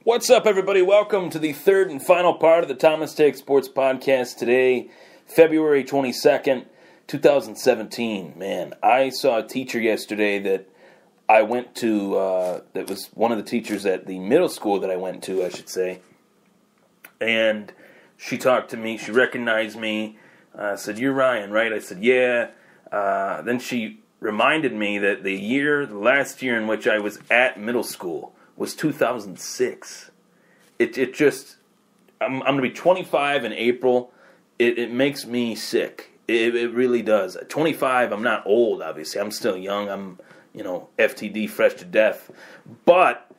What's up, everybody? Welcome to the third and final part of the Thomas Take Sports Podcast today, February 22nd, 2017. Man, I saw a teacher yesterday that I went to, that was one of the teachers at the middle school that I went to, I should say. And she talked to me, she recognized me, said, "You're Ryan, right?" I said, "Yeah." Then she reminded me that the last year in which I was at middle school was 2006. It just, I'm going to be 25 in April. It makes me sick. It really does. At 25, I'm not old, obviously. I'm still young. I'm, FTD, fresh to death. But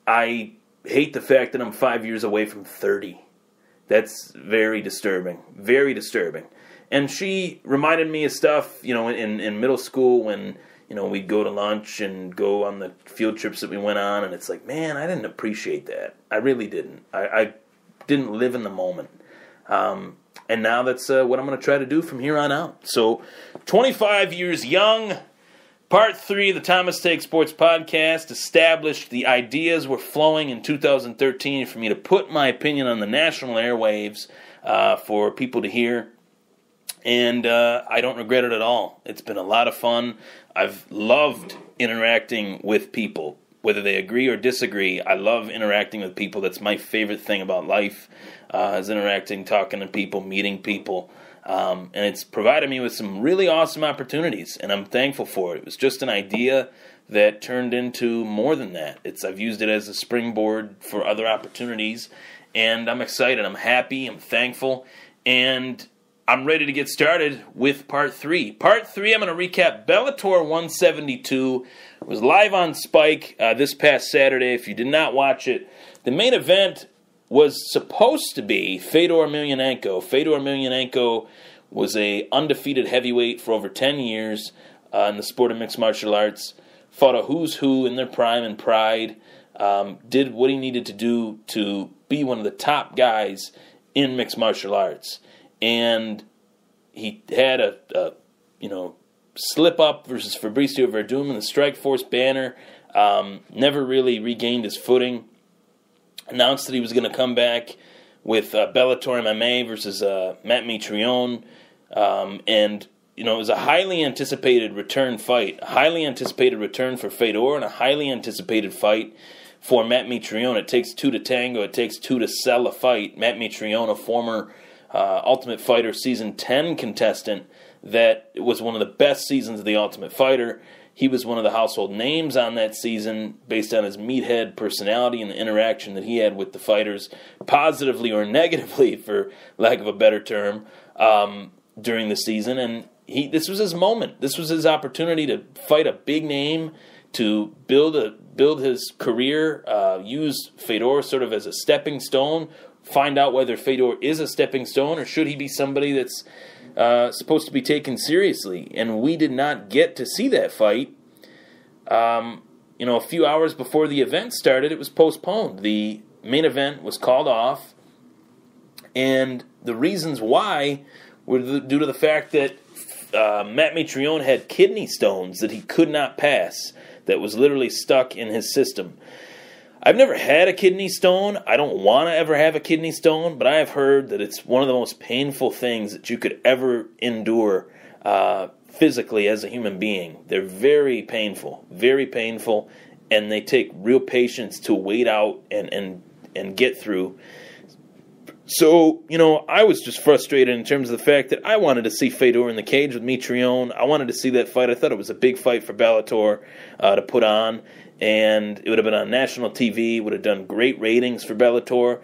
I hate the fact that I'm 5 years away from 30. That's very disturbing. Very disturbing. And she reminded me of stuff, in middle school when, we'd go to lunch and go on the field trips that we went on, and it's like, man, I didn't appreciate that. I really didn't. I didn't live in the moment. And now that's what I'm going to try to do from here on out. So, 25 years young, part 3 of the Thomas Take Sports Podcast established the ideas were flowing in 2013 for me to put my opinion on the national airwaves for people to hear. And I don't regret it at all. It's been a lot of fun. I've loved interacting with people, whether they agree or disagree. I love interacting with people. That's my favorite thing about life, is interacting, talking to people, meeting people. And it's provided me with some really awesome opportunities, and I'm thankful for it. It was just an idea that turned into more than that. I've used it as a springboard for other opportunities, and I'm excited. I'm happy. I'm thankful. And I'm ready to get started with Part 3. Part 3, I'm going to recap Bellator 172. It was live on Spike this past Saturday. If you did not watch it, the main event was supposed to be Fedor Emelianenko. Fedor Emelianenko was a undefeated heavyweight for over 10 years in the sport of mixed martial arts. Fought a who's who in their prime and pride. Did what he needed to do to be one of the top guys in mixed martial arts. And he had a slip-up versus Fabricio Verdum in the Strikeforce banner. Never really regained his footing. Announced that he was going to come back with Bellator MMA versus Matt Mitrione. And, it was a highly anticipated return fight. A highly anticipated return for Fedor and a highly anticipated fight for Matt Mitrione. It takes two to tango. It takes two to sell a fight. Matt Mitrione, a former Ultimate Fighter Season 10 contestant that was one of the best seasons of The Ultimate Fighter. He was one of the household names on that season based on his meathead personality and the interaction that he had with the fighters, positively or negatively, for lack of a better term, during the season. And this was his moment. This was his opportunity to fight a big name, to build his career, use Fedor sort of as a stepping stone, find out whether Fedor is a stepping stone or should he be somebody that's supposed to be taken seriously. And we did not get to see that fight. A few hours before the event started, it was postponed. The main event was called off, and the reasons why were due to the fact that Matt Mitrione had kidney stones that he could not pass, that was literally stuck in his system. I've never had a kidney stone. I don't want to ever have a kidney stone, but I have heard that it's one of the most painful things that you could ever endure physically as a human being. They're very painful, and they take real patience to wait out and get through. So, I was just frustrated in terms of the fact that I wanted to see Fedor in the cage with Mitrione. I wanted to see that fight. I thought it was a big fight for Bellator to put on. And it would have been on national TV, would have done great ratings for Bellator.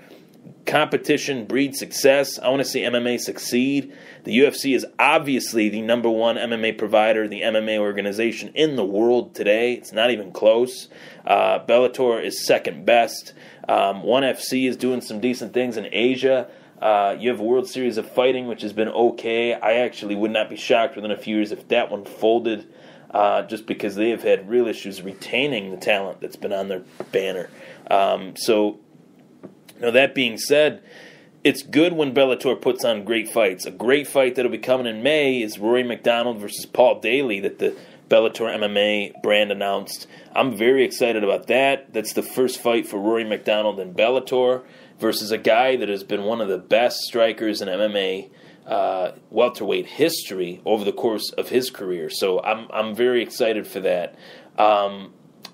Competition breeds success. I want to see MMA succeed. The UFC is obviously the number one MMA provider, the MMA organization in the world today. It's not even close. Bellator is second best. ONE FC is doing some decent things in Asia. You have World Series of Fighting, which has been okay. I actually would not be shocked within a few years if that one folded. Just because they have had real issues retaining the talent that's been on their banner. That being said, it's good when Bellator puts on great fights. A great fight that'll be coming in May is Rory McDonald versus Paul Daly that the Bellator MMA brand announced. I'm very excited about that. That's the first fight for Rory McDonald in Bellator versus a guy that has been one of the best strikers in MMA welterweight history over the course of his career. So I'm very excited for that.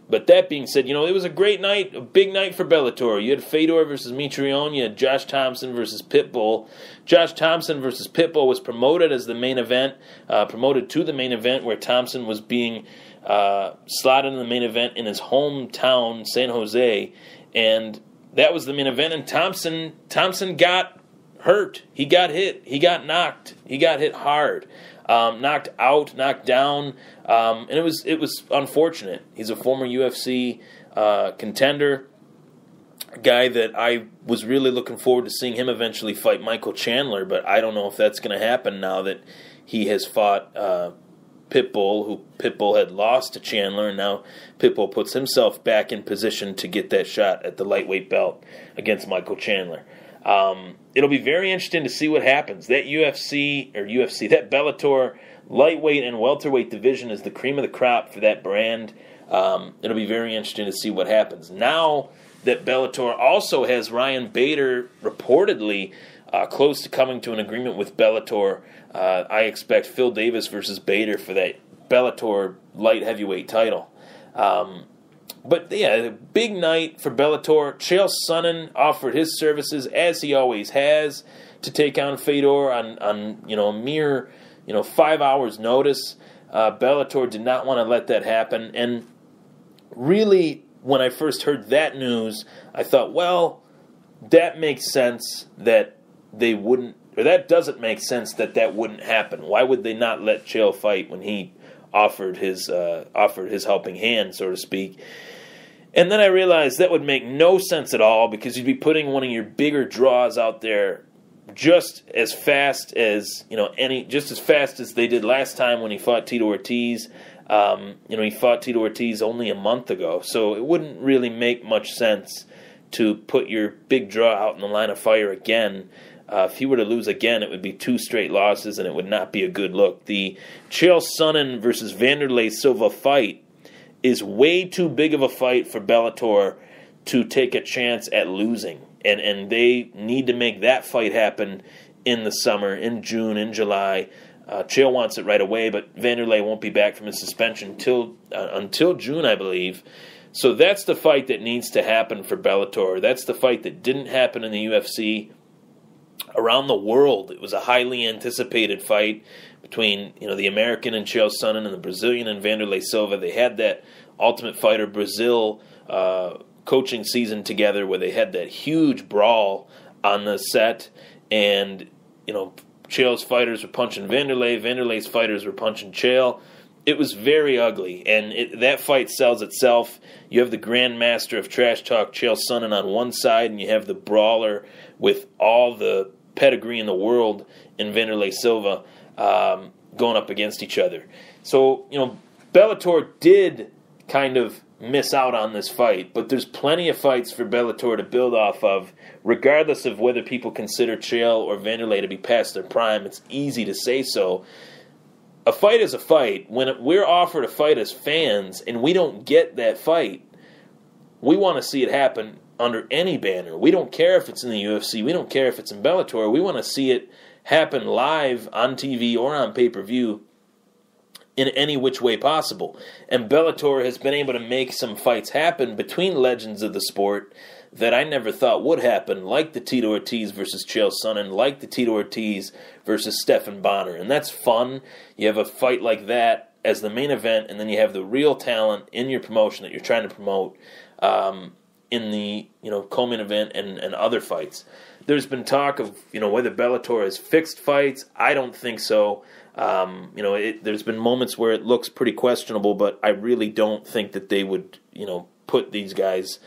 But that being said, it was a great night, a big night for Bellator. You had Fedor versus Mitrione. You had Josh Thompson versus Pitbull. Josh Thompson versus Pitbull was promoted as the main event, promoted to the main event, where Thompson was being slotted in the main event in his hometown, San Jose. And that was the main event. And Thompson got hurt. He got hit. He got knocked. He got hit hard. Knocked out, knocked down, and it was unfortunate. He's a former UFC contender, a guy that I was really looking forward to seeing him eventually fight Michael Chandler, but I don't know if that's going to happen now that he has fought Pitbull, who Pitbull had lost to Chandler, and now Pitbull puts himself back in position to get that shot at the lightweight belt against Michael Chandler. It'll be very interesting to see what happens. That that Bellator lightweight and welterweight division is the cream of the crop for that brand. It'll be very interesting to see what happens. Now that Bellator also has Ryan Bader reportedly close to coming to an agreement with Bellator, I expect Phil Davis versus Bader for that Bellator light heavyweight title. But yeah, a big night for Bellator. Chael Sonnen offered his services, as he always has, to take on Fedor on a mere 5 hours notice. Bellator did not want to let that happen, and really, when I first heard that news, I thought, well, that makes sense that they wouldn't, or that doesn't make sense that wouldn't happen. Why would they not let Chael fight when he offered his helping hand, so to speak? And then I realized that would make no sense at all, because you'd be putting one of your bigger draws out there just as fast as they did last time when he fought Tito Ortiz. He fought Tito Ortiz only a month ago, so it wouldn't really make much sense to put your big draw out in the line of fire again. If he were to lose again, it would be 2 straight losses, and it would not be a good look. The Chael Sonnen versus Wanderlei Silva fight is way too big of a fight for Bellator to take a chance at losing. And they need to make that fight happen in the summer, in June, in July. Chael wants it right away, but Wanderlei won't be back from his suspension until June, I believe. So that's the fight that needs to happen for Bellator. That's the fight that didn't happen in the UFC. Around the world, it was a highly anticipated fight between the American and Chael Sonnen and the Brazilian and Wanderlei Silva. They had that Ultimate Fighter Brazil coaching season together where they had that huge brawl on the set, and Chael's fighters were punching Wanderlei, Wanderlei's fighters were punching Chael. It was very ugly, and that fight sells itself. You have the Grandmaster of Trash Talk, Chael Sonnen, on one side, and you have the brawler with all the pedigree in the world in Wanderlei Silva going up against each other. So, Bellator did kind of miss out on this fight, but there's plenty of fights for Bellator to build off of, regardless of whether people consider Chael or Wanderlei to be past their prime. It's easy to say so. A fight is a fight. When we're offered a fight as fans and we don't get that fight, we want to see it happen under any banner. We don't care if it's in the UFC. We don't care if it's in Bellator. We want to see it happen live on TV or on pay-per-view in any which way possible. And Bellator has been able to make some fights happen between legends of the sport that I never thought would happen, like the Tito Ortiz versus Chael Sonnen, like the Tito Ortiz versus Stephan Bonner. And that's fun. You have a fight like that as the main event, and then you have the real talent in your promotion that you're trying to promote in the co-main event and other fights. There's been talk of whether Bellator has fixed fights. I don't think so. There's been moments where it looks pretty questionable, but I really don't think that they would put these guys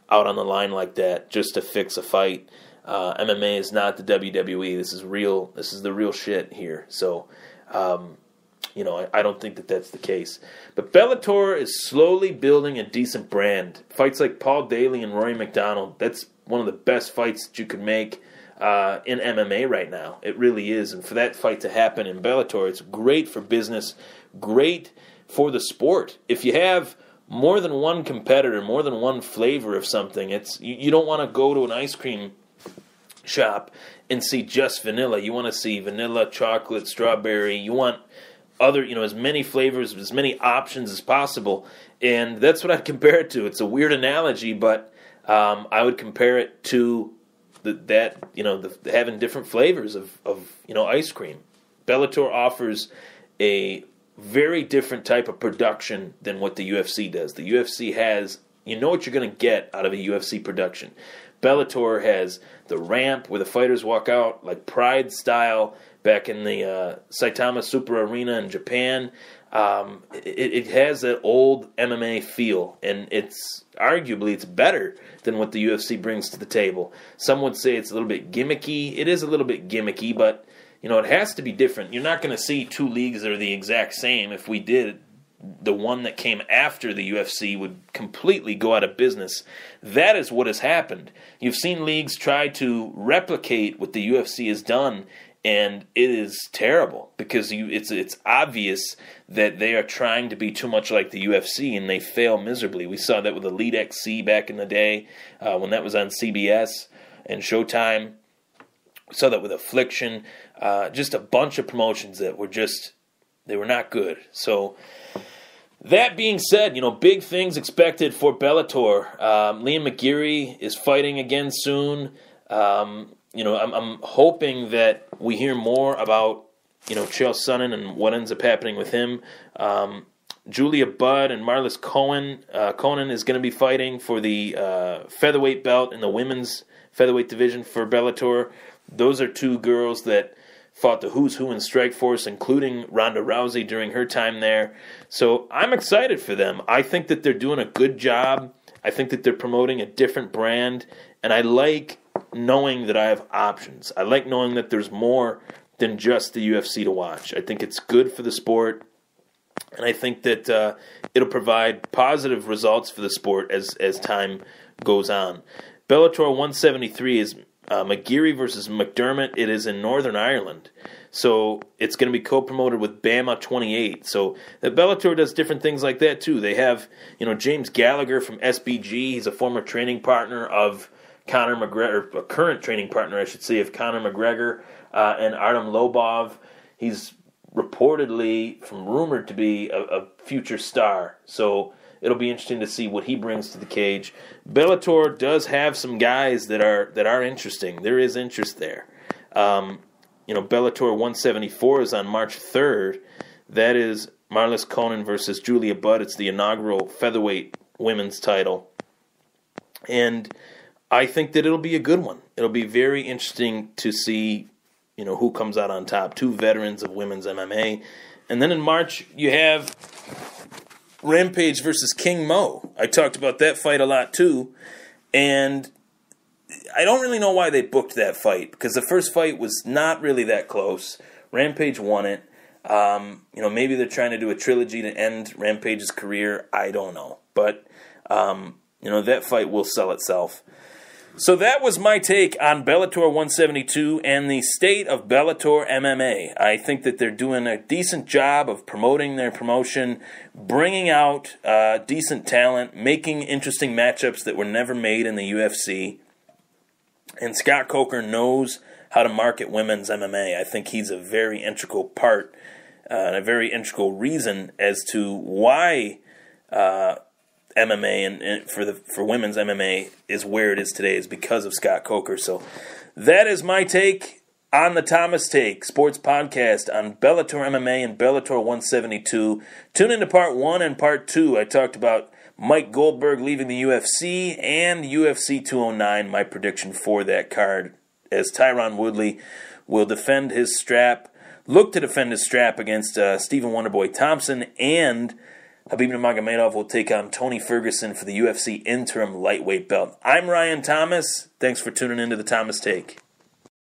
out on the line like that just to fix a fight. MMA is not the WWE. This is real. This is the real shit here. So, I don't think that that's the case. But Bellator is slowly building a decent brand. Fights like Paul Daly and Rory McDonald, that's one of the best fights that you could make in MMA right now. It really is. And for that fight to happen in Bellator, it's great for business, great for the sport. If you have more than one competitor, more than one flavor of something, you don't want to go to an ice cream shop and see just vanilla. You want to see vanilla, chocolate, strawberry. You want other, as many flavors, as many options as possible. And that's what I'd compare it to. It's a weird analogy, but I would compare it to having different flavors of ice cream. Bellator offers a very different type of production than what the UFC does. The UFC has, what you're going to get out of a UFC production. Bellator has the ramp where the fighters walk out, like Pride style, back in the Saitama Super Arena in Japan. It has that old MMA feel, and it's better than what the UFC brings to the table. Some would say it's a little bit gimmicky. It is a little bit gimmicky, but it has to be different. You're not going to see two leagues that are the exact same. If we did, the one that came after the UFC would completely go out of business. That is what has happened. You've seen leagues try to replicate what the UFC has done, and it is terrible because it's obvious that they are trying to be too much like the UFC, and they fail miserably. We saw that with Elite XC back in the day when that was on CBS and Showtime. We saw that with Affliction. Just a bunch of promotions that were they were not good. So that being said, big things expected for Bellator. Liam McGeary is fighting again soon. I'm hoping that we hear more about, Chael Sonnen and what ends up happening with him. Julia Budd and Marlis Conan is going to be fighting for the featherweight belt in the women's featherweight division for Bellator. Those are two girls that fought the who's who in Strikeforce, including Ronda Rousey during her time there. So I'm excited for them. I think that they're doing a good job. I think that they're promoting a different brand, and I like knowing that I have options. I like knowing that there's more than just the UFC to watch. I think it's good for the sport, and I think that it'll provide positive results for the sport as time goes on. Bellator 173 is McGeary versus McDermott. It is in Northern Ireland. So it's going to be co-promoted with Bama 28. So the Bellator does different things like that too. They have, James Gallagher from SBG. He's a former training partner of Conor McGregor, a current training partner, I should say, of Conor McGregor, and Artem Lobov. He's reportedly, rumored to be a future star. So it'll be interesting to see what he brings to the cage. Bellator does have some guys that are interesting. There is interest there. Bellator 174 is on March 3rd. That is Marlis Conan versus Julia Budd. It's the inaugural featherweight women's title. And I think that it'll be a good one. It'll be very interesting to see, who comes out on top. Two veterans of women's MMA. And then in March, you have Rampage versus King Mo. I talked about that fight a lot too, and I don't really know why they booked that fight, because the first fight was not really that close. Rampage won it. Maybe they're trying to do a trilogy to end Rampage's career. I don't know, but that fight will sell itself. So that was my take on Bellator 172 and the state of Bellator MMA. I think that they're doing a decent job of promoting their promotion, bringing out decent talent, making interesting matchups that were never made in the UFC. And Scott Coker knows how to market women's MMA. I think he's a very integral part and a very integral reason as to why MMA and for women's MMA is where it is today, is because of Scott Coker. So that is my take on the Thomas Take Sports Podcast on Bellator MMA and Bellator 172. Tune into Part 1 and Part 2. I talked about Mike Goldberg leaving the UFC and UFC 209, my prediction for that card, as Tyron Woodley will defend his strap, look to defend his strap against Stephen Wonderboy Thompson, and Khabib Nurmagomedov will take on Tony Ferguson for the UFC interim lightweight belt. I'm Ryan Thomas. Thanks for tuning into the Thomas Take.